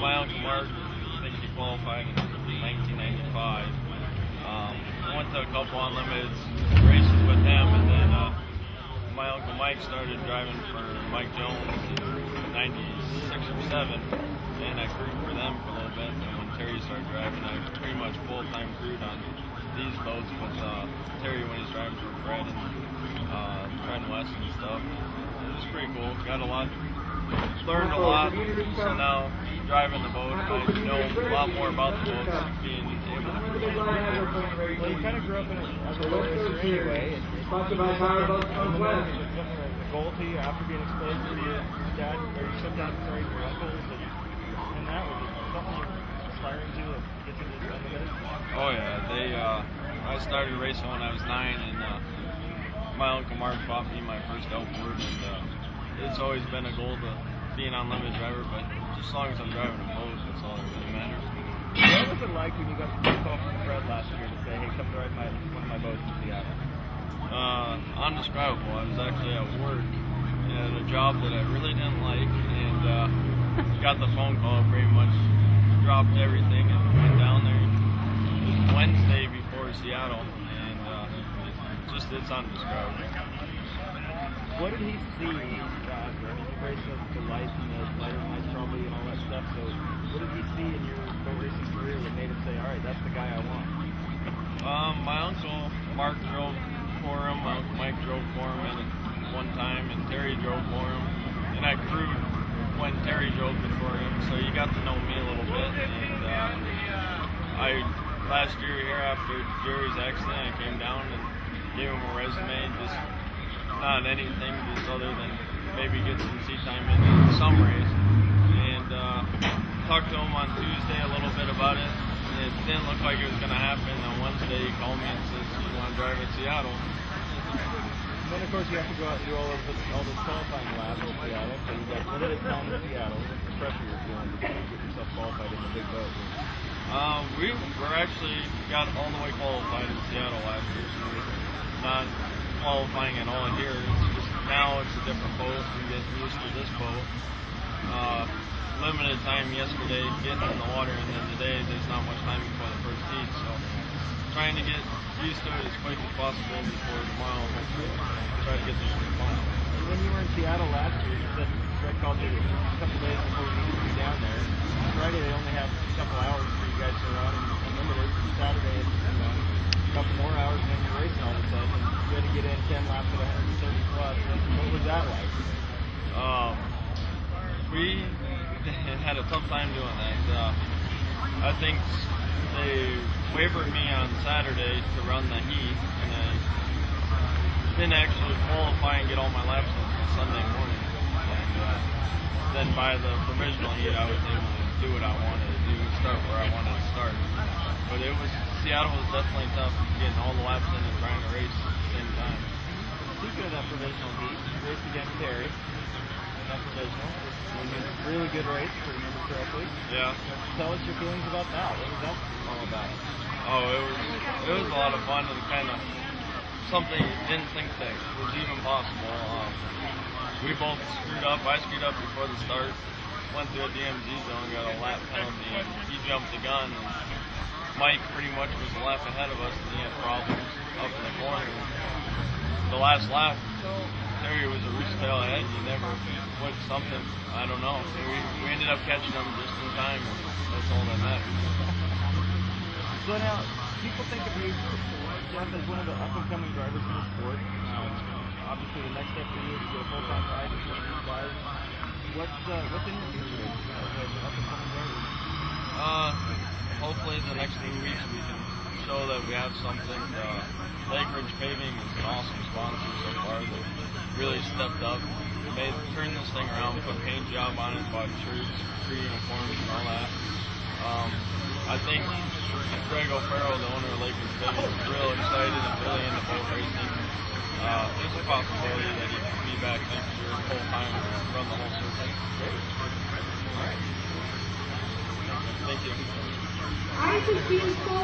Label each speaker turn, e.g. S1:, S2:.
S1: my uncle Mark, I think he qualified in 1995. I went to a couple unlimited races with him, and then my uncle Mike started driving for Mike Jones in 96 or 7, and I crewed for them for a little bit. And when Terry started driving, I pretty much full-time crewed on these boats with Terry when he's driving for Fred and Fred West and stuff. It was pretty cool. Got a lot, learned a lot. So now driving the boat, I know a lot more about the boats. Being able to
S2: well, you kind of grew up in as a boat racer anyway.
S3: Sponsored by Power Boats Northwest.
S2: Is it something like a goal to you after being exposed to your dad, or your stepdad, sorry, your uncles, and that was it something you're aspiring to get to this unlimited?
S1: Oh yeah, I started racing when I was 9, and my uncle Mark bought me my first outboard, and it's always been a goal to be an unlimited driver, but just as long as I'm driving a boat, that's all that really matters.
S2: What was it like when you got the phone call from Fred last year to say, hey, come to ride one of my boats in Seattle?
S1: Undescribable. I was actually at work at a job that I really didn't like, and got the phone call, pretty much dropped everything and went down there. It was Wednesday before Seattle, and it's undescribable.
S2: What did he see? I mean, you raced the lights and the lighter lights probably and all that stuff, so what did he see in your boat racing career that made him say, all right, that's the guy I want?
S1: My uncle Mark drove for him, my uncle Mike drove for him at one time, and Terry drove for him, and I crewed when Terry drove before him, so you got to know me a little bit. And last year here after Jerry's accident, I came down and gave him a resume, just not anything just other than maybe get some seat time in some race, and talked to him on Tuesday a little bit about it. It didn't look like it was going to happen. On Wednesday, he called me and says, you want to drive at Seattle?
S2: Then, of course, you have to go out and do all this qualifying laps in Seattle, so you've got limited time in Seattle. What's the pressure you're feeling to get yourself qualified in the big boat?
S1: We were actually got all the way qualified in Seattle last year, so we're not qualifying at all here. It's just now it's a different boat. We get used to this boat. Limited time yesterday getting in the water, and then today there's not much time before the first heat, so trying to get used to it as quick as possible before tomorrow. Try to get this thing fun.
S2: When you were in Seattle last year, you said Greg called you a couple days before you needed to be down there. Friday they only have a couple hours for you guys to run and unlimited. Saturday it's a couple more hours, and then you're racing all of a sudden. And you had to get in 10 laps at 130 plus. What was that like?
S1: We had a tough time doing that. I think they wavered me on Saturday to run the heat, and I didn't actually qualify and get all my laps until Sunday morning. And then by the provisional heat, I was able to do what I wanted to do, start where I wanted to start. But Seattle was definitely tough, getting all the laps in and trying to race at the same time.
S2: Speaking of that provisional heat, you raced against Terry in that provisional. It was a really good race, if I remember correctly.
S1: Yeah.
S2: Tell us your feelings about that. What was that all about?
S1: Oh, it was a lot of fun, and kind of something you didn't think that was even possible. We both screwed up. I screwed up before the start. Went through a DMZ zone, got a lap penalty, and he jumped the gun. And Mike pretty much was a lap ahead of us, and he had problems up in the corner. The last lap, Terry was a roost tail ahead. He never put something. I don't know. So we ended up catching him just in time. And that's all that matters.
S2: So now, people think of you, Jeff, as one of the up-and-coming drivers in the sport. Obviously, the next step for you is to get a full-time ride as one of these guys. What's in your future as an up-and-coming driver?
S1: Hopefully, in the next few weeks, we can show that we have something. Lake Ridge Paving is an awesome sponsor so far. They've really stepped up. Turned this thing around, put a paint job on it, bought shirts, free uniforms, and all that. I think Greg O'Farrell, the owner of Lake Ridge Paving, is real excited and really into boat racing. There's a possibility that he could be back next year full time and run the whole circuit. All right. Thank you.
S3: I just feel so